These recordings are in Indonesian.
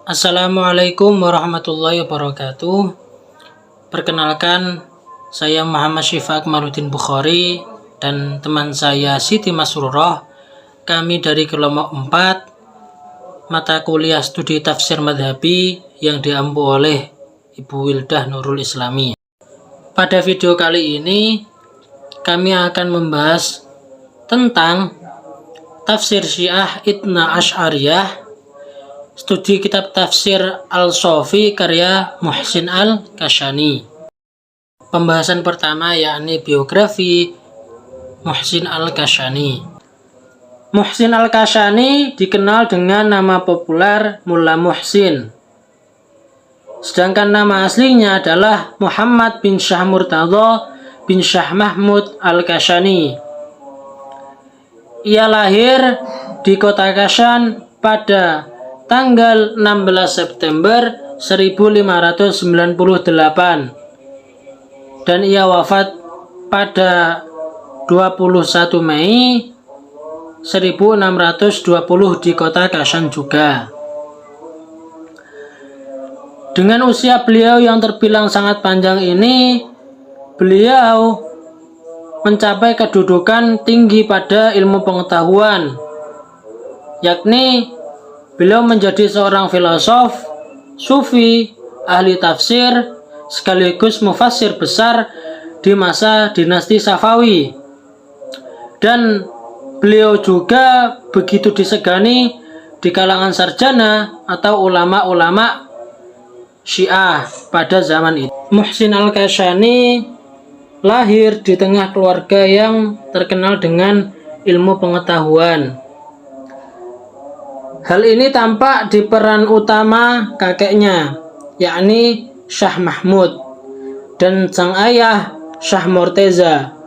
Assalamualaikum warahmatullahi wabarakatuh. Perkenalkan, saya Muhammad Syifa Akmaluddin Bukhari dan teman saya Siti Masrurah. Kami dari kelompok 4 mata kuliah studi tafsir madhabi yang diampu oleh Ibu Wildah Nurul Islami. Pada video kali ini kami akan membahas tentang tafsir Syiah Ithna Asy'ariyah, studi kitab tafsir Al-Sofi karya Muhsin Al-Kashani. Pembahasan pertama yakni biografi Muhsin Al-Kashani. Muhsin Al-Kashani dikenal dengan nama populer Mullah Muhsin. Sedangkan nama aslinya adalah Muhammad bin Syah Murtadha bin Syah Mahmud Al-Kashani. Ia lahir di kota Kashan pada tanggal 16 September 1598 dan ia wafat pada 21 Mei 1620 di kota Kashan juga. Dengan usia beliau yang terbilang sangat panjang ini, beliau mencapai kedudukan tinggi pada ilmu pengetahuan, yakni beliau menjadi seorang filosof, sufi, ahli tafsir, sekaligus mufassir besar di masa dinasti Safawi. Dan beliau juga begitu disegani di kalangan sarjana atau ulama-ulama Syiah pada zaman itu. Muhsin Al-Kashani lahir di tengah keluarga yang terkenal dengan ilmu pengetahuan. Hal ini tampak di peran utama kakeknya, yakni Syah Mahmud, dan sang ayah Syah Murteza,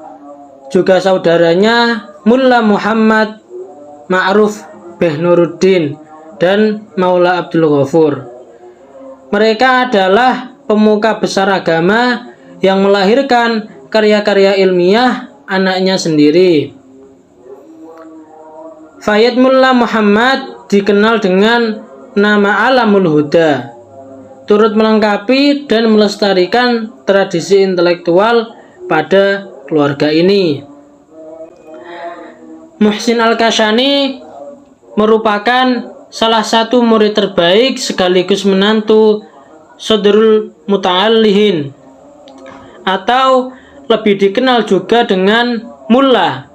juga saudaranya Mullah Muhammad Ma'ruf Behnuruddin dan Maula Abdul Ghafur. Mereka adalah pemuka besar agama yang melahirkan karya-karya ilmiah anaknya sendiri. Fayyad Mullah Muhammad dikenal dengan nama Alamul Huda, turut melengkapi dan melestarikan tradisi intelektual pada keluarga ini. Muhsin Al-Kashani merupakan salah satu murid terbaik sekaligus menantu Sadrul Muta'allihin, atau lebih dikenal juga dengan Mullah,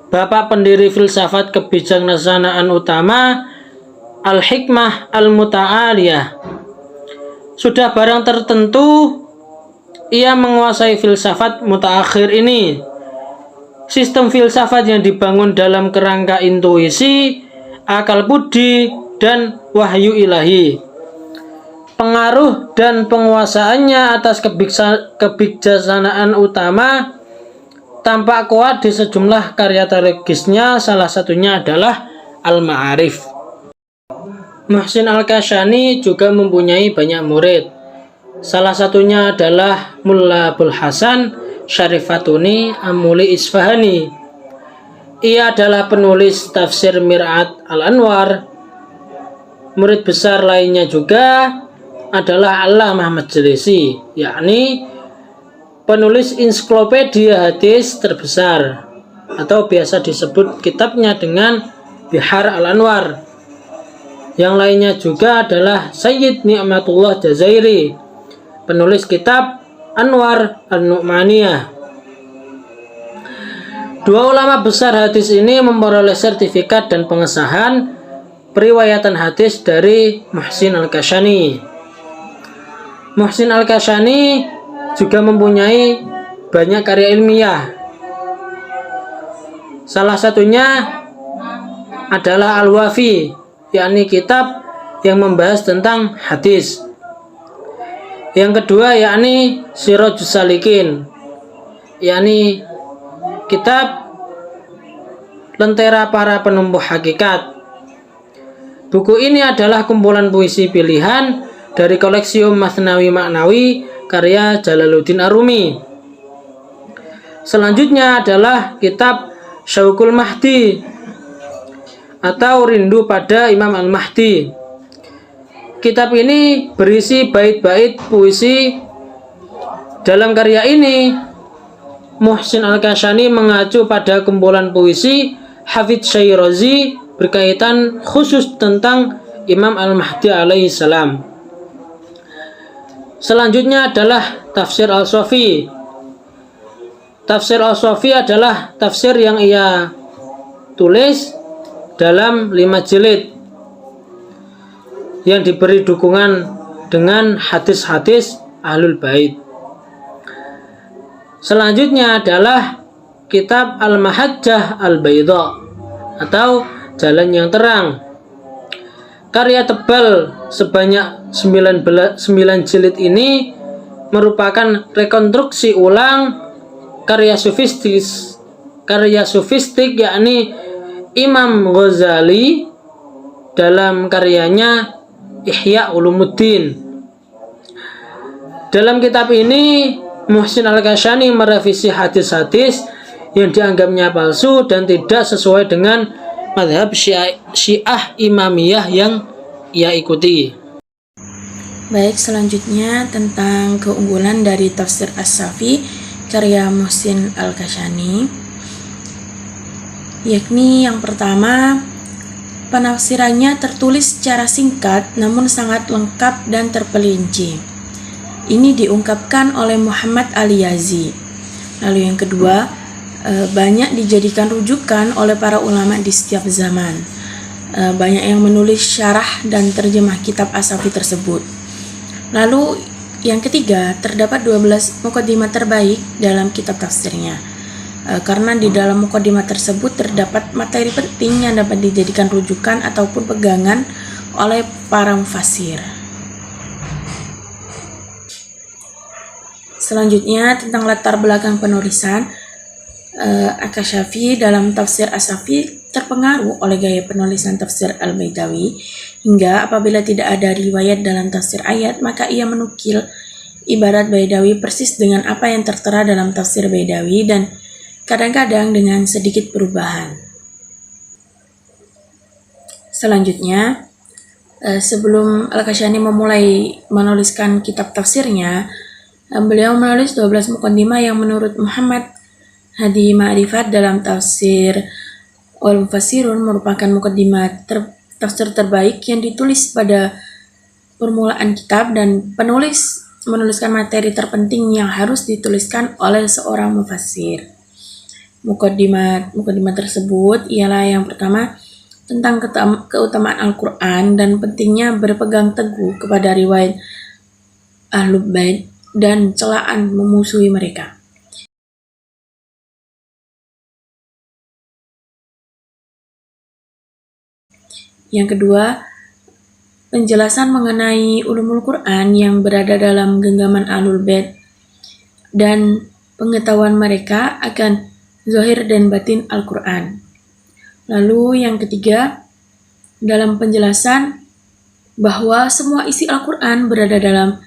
bapak pendiri filsafat kebijaksanaan utama Al-Hikmah Al-Muta'aliyah. Sudah barang tertentu ia menguasai filsafat mutaakhir ini, sistem filsafat yang dibangun dalam kerangka intuisi, akal budi, dan wahyu ilahi. Pengaruh dan penguasaannya atas kebijaksanaan utama tampak kuat di sejumlah karya teologisnya, salah satunya adalah Al-Ma'arif. Muhsin Al-Kashani juga mempunyai banyak murid. Salah satunya adalah Mullah Abul Hasan Syarifatuni Amuli Isfahani. Ia adalah penulis tafsir Mir'at Al-Anwar. Murid besar lainnya juga adalah Allamah Majlisi, yakni penulis ensiklopedia hadis terbesar, atau biasa disebut kitabnya dengan Bihar Al-Anwar. Yang lainnya juga adalah Sayyid Ni'matullah Jazairi, penulis kitab Anwar An-Nu'maniyah. Dua ulama besar hadis ini memperoleh sertifikat dan pengesahan periwayatan hadis dari Muhsin Al-Kashani. Muhsin Al-Kashani juga mempunyai banyak karya ilmiah. Salah satunya adalah Al-Wafi, yakni kitab yang membahas tentang hadis. Yang kedua yakni Sirajus Salikin, yakni kitab Lentera Para Penempuh Hakikat. Buku ini adalah kumpulan puisi pilihan dari koleksi Masnawi Maknawi karya Jalaluddin Ar-Rumi. Selanjutnya adalah kitab Syauqul Mahdi atau Rindu pada Imam Al-Mahdi. Kitab ini berisi bait-bait puisi. Dalam karya ini, Muhsin Al-Kashani mengacu pada kumpulan puisi Hafidz Syairazi berkaitan khusus tentang Imam Al-Mahdi alaihi salam. Selanjutnya adalah Tafsir Al-Sofi. Tafsir Al-Sofi adalah tafsir yang ia tulis dalam 5 jilid yang diberi dukungan dengan hadis-hadis Ahlul Bait. Selanjutnya adalah kitab Al-Mahajjah Al-Baydha atau Jalan yang Terang. Karya tebal sebanyak 9 jilid ini merupakan rekonstruksi ulang karya sufistik yakni Imam Ghazali dalam karyanya Ihya Ulumuddin. Dalam kitab ini, Muhsin Al-Kashani merevisi hadis-hadis yang dianggapnya palsu dan tidak sesuai dengan mazhab Syiah Imamiyah yang ia ikuti. Baik, selanjutnya tentang keunggulan dari Tafsir As-Safi karya Muhsin Al-Kashani, yakni yang pertama, penafsirannya tertulis secara singkat namun sangat lengkap dan terperinci. Ini diungkapkan oleh Muhammad Al-Yazi. Lalu yang kedua, banyak dijadikan rujukan oleh para ulama di setiap zaman. Banyak yang menulis syarah dan terjemah kitab As-Safi tersebut. Lalu yang ketiga, terdapat 12 muqaddimah terbaik dalam kitab tafsirnya. Karena di dalam muqaddimah tersebut terdapat materi penting yang dapat dijadikan rujukan ataupun pegangan oleh para mufassir. Selanjutnya tentang latar belakang penulisan, Al-Kashafi dalam tafsir As-Safi terpengaruh oleh gaya penulisan tafsir Al-Baidawi, hingga apabila tidak ada riwayat dalam tafsir ayat, maka ia menukil ibarat Baidawi persis dengan apa yang tertera dalam tafsir Baidawi dan kadang-kadang dengan sedikit perubahan. Selanjutnya, sebelum Al-Kashani memulai menuliskan kitab tafsirnya, beliau menulis 12 muqaddimah yang menurut Muhammad Hadi Ma'rifat dalam tafsir Wal-Mufassirun merupakan muqaddimah tafsir terbaik yang ditulis pada permulaan kitab, dan penulis menuliskan materi terpenting yang harus dituliskan oleh seorang mufassir. Muqaddimah tersebut ialah yang pertama, tentang keutamaan Al-Quran dan pentingnya berpegang teguh kepada riwayat Ahlul Bait dan celaan memusuhi mereka. Yang kedua, penjelasan mengenai ulumul Quran yang berada dalam genggaman Ahlul Bait dan pengetahuan mereka akan zahir dan batin Al-Quran. Lalu yang ketiga, dalam penjelasan bahwa semua isi Al-Quran berada dalam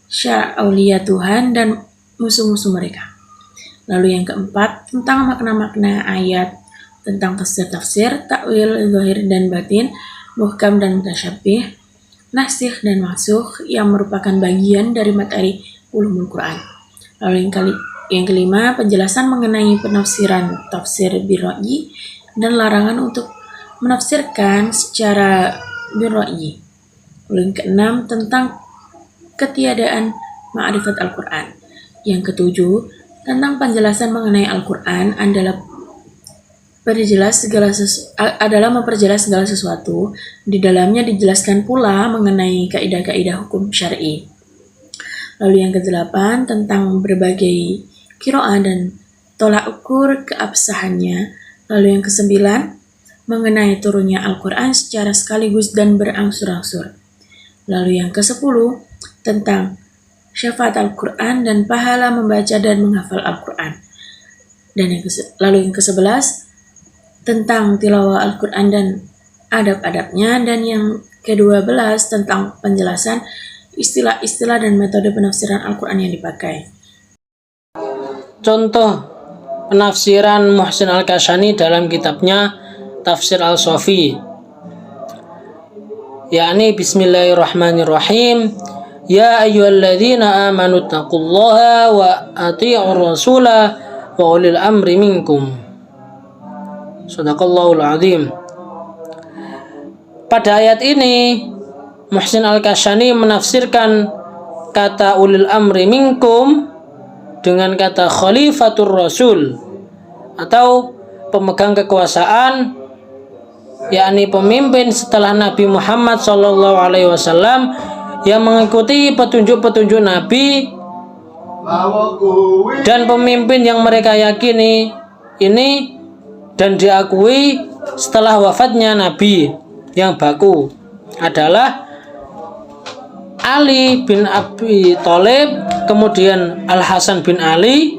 syara' aulia Tuhan dan musuh-musuh mereka. Lalu yang keempat, tentang makna-makna ayat, tentang tafsir-tafsir, takwil, zahir dan batin, muhkam dan mutasyabih, nasikh dan mansukh yang merupakan bagian dari materi ulumul Quran. Lalu yang kelima, penjelasan mengenai penafsiran tafsir birra'yi dan larangan untuk menafsirkan secara birra'yi. Lalu yang keenam, tentang ketiadaan ma'rifat Al-Quran. Yang ketujuh, tentang penjelasan mengenai Al-Quran adalah memperjelas segala sesuatu. Di dalamnya dijelaskan pula mengenai kaidah-kaidah hukum syar'i. Lalu yang kedelapan, tentang berbagai qiraah dan tolak ukur keabsahannya. Lalu yang kesembilan, mengenai turunnya Al-Quran secara sekaligus dan berangsur-angsur. Lalu yang kesepuluh, tentang syafaat Al-Quran dan pahala membaca dan menghafal Al-Quran. Dan lalu yang ke-11, tentang tilawah Al-Quran dan adab-adabnya. Dan yang ke-12, tentang penjelasan istilah-istilah dan metode penafsiran Al-Quran yang dipakai. Contoh penafsiran Muhsin Al-Kashani dalam kitabnya Tafsir Al-Sofi. yakni bismillahirrahmanirrahim. Ya ayyuhalladzina amanu taqullaha wa ati'ur rasula wa ulil amri minkum. Shadaqallahul azim. Pada ayat ini Muhsin Al-Kashani menafsirkan kata ulil amri minkum dengan kata khalifatur rasul atau pemegang kekuasaan, yakni pemimpin setelah Nabi Muhammad SAW yang mengikuti petunjuk-petunjuk Nabi dan pemimpin yang mereka yakini ini dan diakui setelah wafatnya Nabi yang baku adalah Ali bin Abi Thalib, kemudian Al Hasan bin Ali,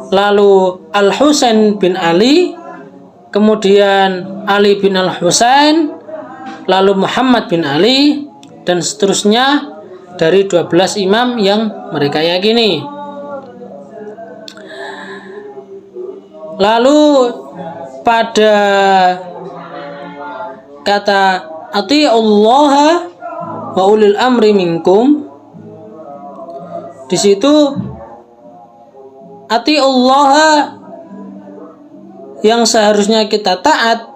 lalu Al Husain bin Ali, kemudian Ali bin Al Husain, lalu Muhammad bin Ali, dan seterusnya dari 12 imam yang mereka yakini. Lalu pada kata ati'ullaha wa ulil amri minkum, di situ ati'ullaha yang seharusnya kita taat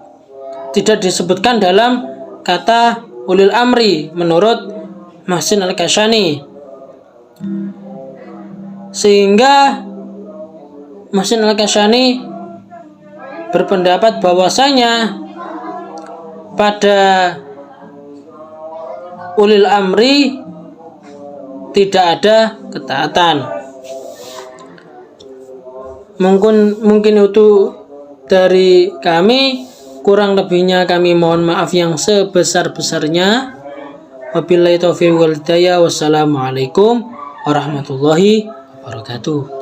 tidak disebutkan dalam kata ulil amri menurut Muhsin Al-Kashani, sehingga Muhsin Al-Kashani berpendapat bahwasanya pada ulil amri tidak ada ketaatan. Mungkin itu dari kami. Kurang lebihnya kami mohon maaf yang sebesar-besarnya. Wabillahi taufiq wal hidayah. Wassalamualaikum warahmatullahi wabarakatuh.